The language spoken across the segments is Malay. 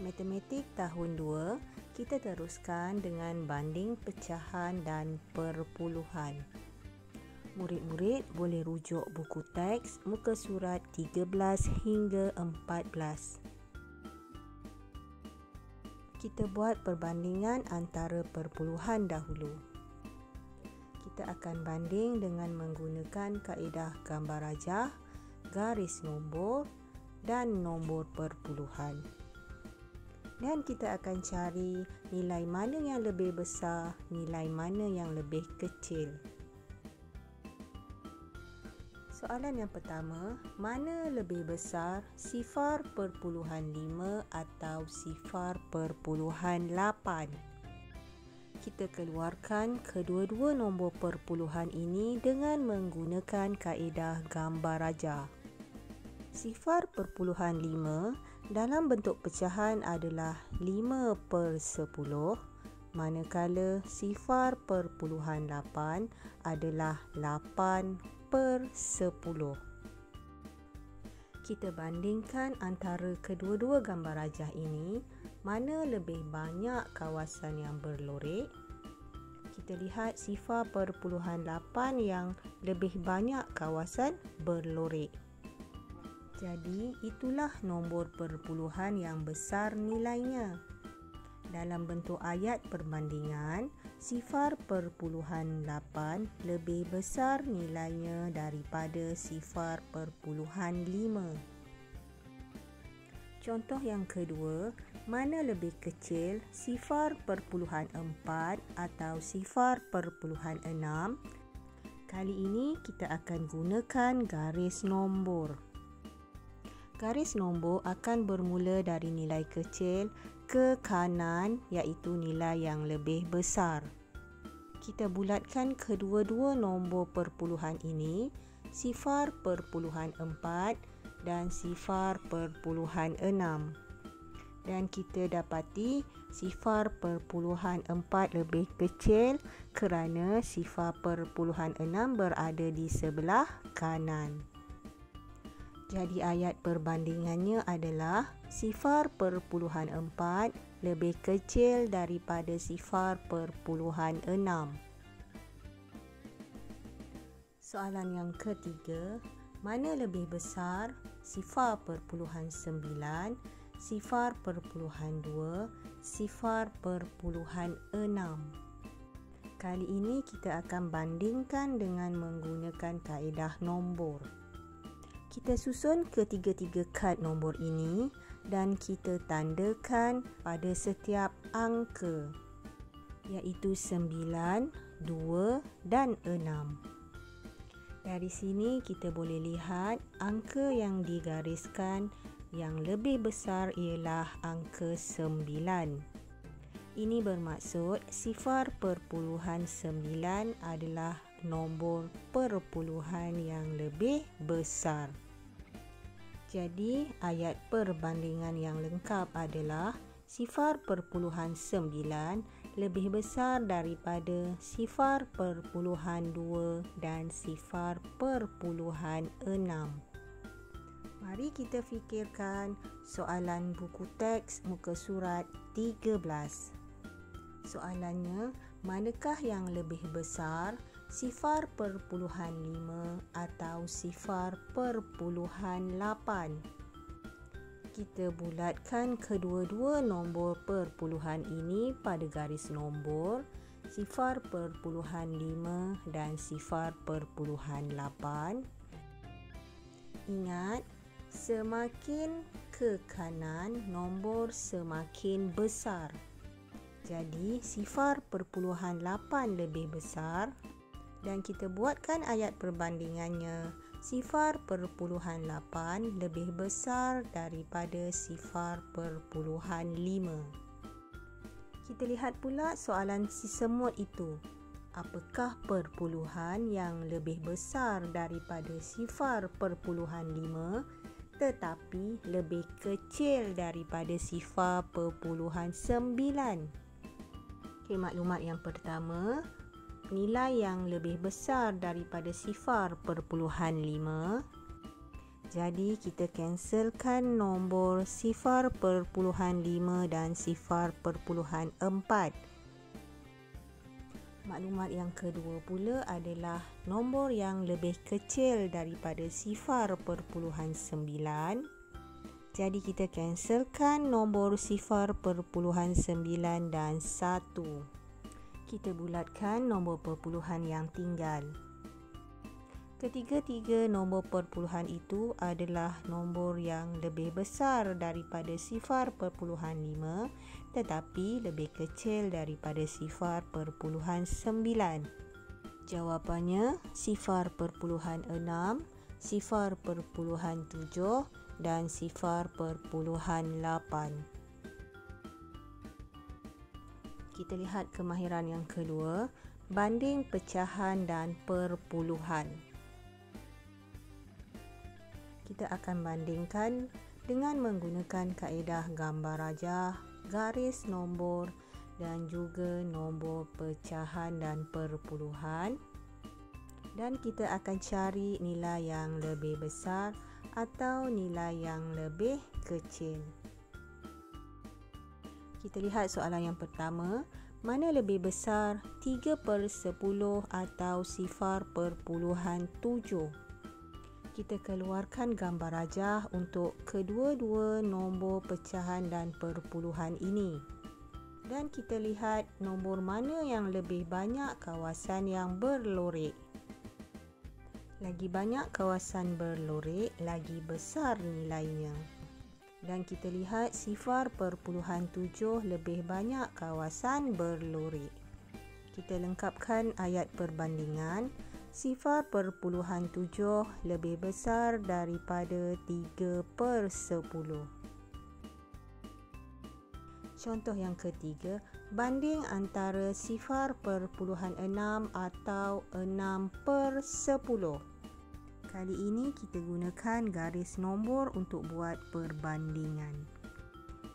Matematik tahun 2, kita teruskan dengan banding pecahan dan perpuluhan. Murid-murid boleh rujuk buku teks muka surat 13 hingga 14. Kita buat perbandingan antara perpuluhan dahulu. Kita akan banding dengan menggunakan kaedah gambar rajah, garis nombor dan nombor perpuluhan. Dan kita akan cari nilai mana yang lebih besar, nilai mana yang lebih kecil. Soalan yang pertama, mana lebih besar 0.5 atau 0.8? Kita keluarkan kedua-dua nombor perpuluhan ini dengan menggunakan kaedah gambar rajah. 0.5 dalam bentuk pecahan adalah 5/10, manakala 0.8 adalah 8/10. Kita bandingkan antara kedua-dua gambar rajah ini, mana lebih banyak kawasan yang berlorek. Kita lihat 0.8 yang lebih banyak kawasan berlorek. Jadi, itulah nombor perpuluhan yang besar nilainya. Dalam bentuk ayat perbandingan, 0.8 lebih besar nilainya daripada 0.5. Contoh yang kedua, mana lebih kecil 0.4 atau 0.6? Kali ini kita akan gunakan garis nombor. Garis nombor akan bermula dari nilai kecil ke kanan, iaitu nilai yang lebih besar. Kita bulatkan kedua-dua nombor perpuluhan ini, 0.4 dan 0.6. Dan kita dapati 0.4 lebih kecil kerana 0.6 berada di sebelah kanan. Jadi ayat perbandingannya adalah 0.4 lebih kecil daripada 0.6. Soalan yang ketiga, mana lebih besar 0.9, 0.2, 0.6? Kali ini kita akan bandingkan dengan menggunakan kaedah nombor. Kita susun ketiga-tiga kad nombor ini dan kita tandakan pada setiap angka, iaitu 9, 2 dan 6. Dari sini kita boleh lihat angka yang digariskan yang lebih besar ialah angka 9. Ini bermaksud 0.9 adalah nombor perpuluhan yang lebih besar. Jadi, ayat perbandingan yang lengkap adalah 0.9 lebih besar daripada 0.2 dan 0.6. Mari kita fikirkan soalan buku teks muka surat 13. Soalannya, manakah yang lebih besar 0.5 atau 0.8? Kita bulatkan kedua-dua nombor perpuluhan ini pada garis nombor 0.5 dan 0.8. Ingat, semakin ke kanan, nombor semakin besar. Jadi 0.8 lebih besar dan kita buatkan ayat perbandingannya. 0.8 lebih besar daripada 0.5. Kita lihat pula soalan si semut itu. Apakah perpuluhan yang lebih besar daripada 0.5 tetapi lebih kecil daripada 0.9? Maklumat yang pertama, nilai yang lebih besar daripada 0.5 Jadi kita cancelkan nombor 0.5 dan 0.4. Maklumat yang kedua pula adalah nombor yang lebih kecil daripada 0.9. Jadi kita cancelkan nombor 0.9 dan 1. Kita bulatkan nombor perpuluhan yang tinggal. Ketiga-tiga nombor perpuluhan itu adalah nombor yang lebih besar daripada 0.5 tetapi lebih kecil daripada 0.9. Jawapannya 0.6, 0.7 dan 0.8. Kita lihat kemahiran yang kedua, banding pecahan dan perpuluhan. Kita akan bandingkan dengan menggunakan kaedah gambar rajah, garis nombor dan juga nombor pecahan dan perpuluhan. Dan kita akan cari nilai yang lebih besar atau nilai yang lebih kecil. Kita lihat soalan yang pertama, mana lebih besar 3/10 atau 0.7? Kita keluarkan gambar rajah untuk kedua-dua nombor pecahan dan perpuluhan ini. Dan kita lihat nombor mana yang lebih banyak kawasan yang berlorek. Lagi banyak kawasan berlorek, lagi besar nilainya. Dan kita lihat 0.7 lebih banyak kawasan berlorek. Kita lengkapkan ayat perbandingan. 0.7 lebih besar daripada 3/10. Contoh yang ketiga, banding antara 0.6 atau 6/10. Kali ini kita gunakan garis nombor untuk buat perbandingan.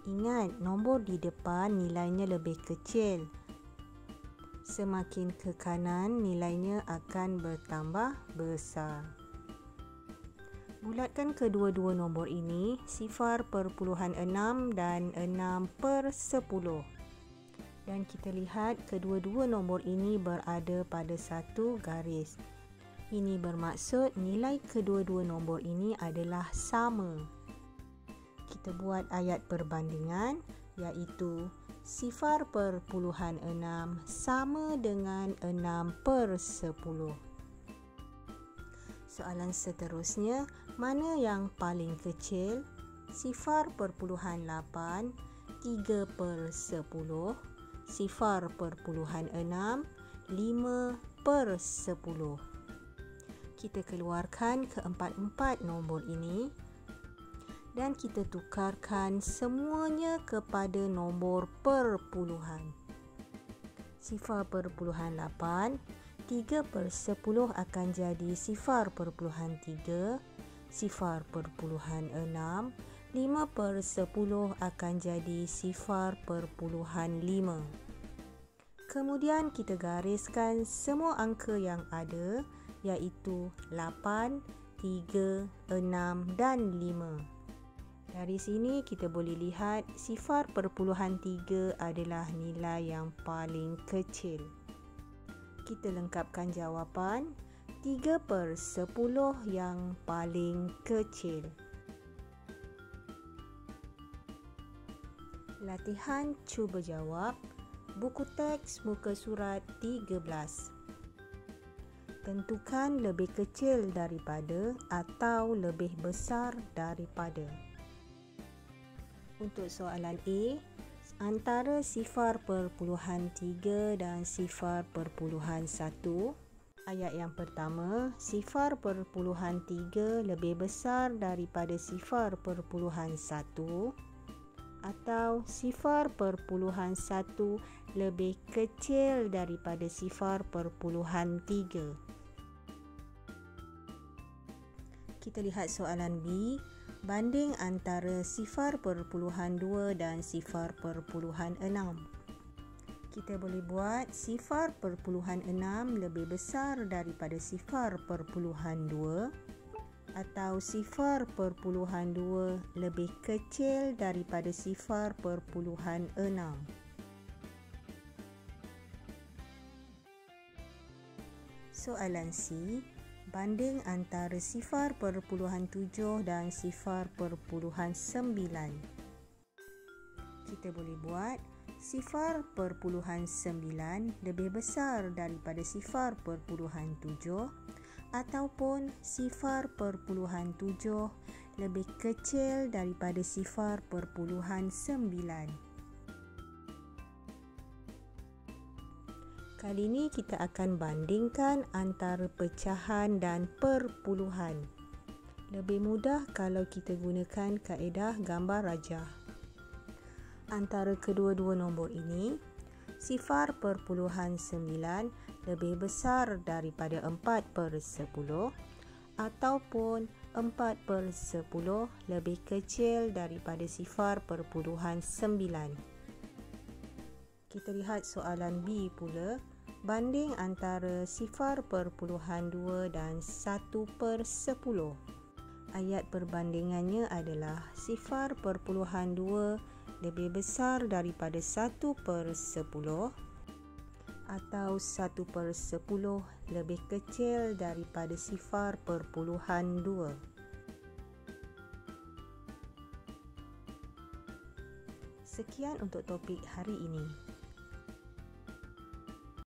Ingat, nombor di depan nilainya lebih kecil. Semakin ke kanan, nilainya akan bertambah besar. Bulatkan kedua-dua nombor ini, 0.6 dan 6/10. Dan kita lihat kedua-dua nombor ini berada pada satu garis. Ini bermaksud nilai kedua-dua nombor ini adalah sama. Kita buat ayat perbandingan, iaitu 0.6 sama dengan 6/10. Soalan seterusnya, mana yang paling kecil? 0.8, 3/10, 0.6, 5/10. Kita keluarkan keempat-empat nombor ini dan kita tukarkan semuanya kepada nombor perpuluhan. 0.8, 3/10 akan jadi 0.3, 0.6, 5/10 akan jadi 0.5. Kemudian kita gariskan semua angka yang ada, iaitu 8, 3, 6 dan 5. Dari sini kita boleh lihat 0.3 adalah nilai yang paling kecil. Kita lengkapkan jawapan, 3/10 yang paling kecil. Latihan cuba jawab, buku teks muka surat 13. Tentukan lebih kecil daripada atau lebih besar daripada. Untuk soalan A, antara 0.3 dan 0.1. Ayat yang pertama, 0.3 lebih besar daripada 0.1 atau 0.1 lebih kecil daripada 0.3. Kita lihat soalan B, banding antara 0.2 dan 0.6. Kita boleh buat 0.6 lebih besar daripada 0.2 atau 0.2 lebih kecil daripada 0.6. Soalan C, banding antara 0.7 dan 0.9. Kita boleh buat 0.9 lebih besar daripada 0.7 ataupun 0.7 lebih kecil daripada 0.9. Kali ini kita akan bandingkan antara pecahan dan perpuluhan. Lebih mudah kalau kita gunakan kaedah gambar rajah. Antara kedua-dua nombor ini, 0.9 lebih besar daripada 4/10 ataupun 4/10 lebih kecil daripada 0.9. Kita lihat soalan B pula. Banding antara 0.2 dan 1/10. Ayat perbandingannya adalah 0.2 lebih besar daripada 1/10 atau 1/10 lebih kecil daripada 0.2. Sekian untuk topik hari ini.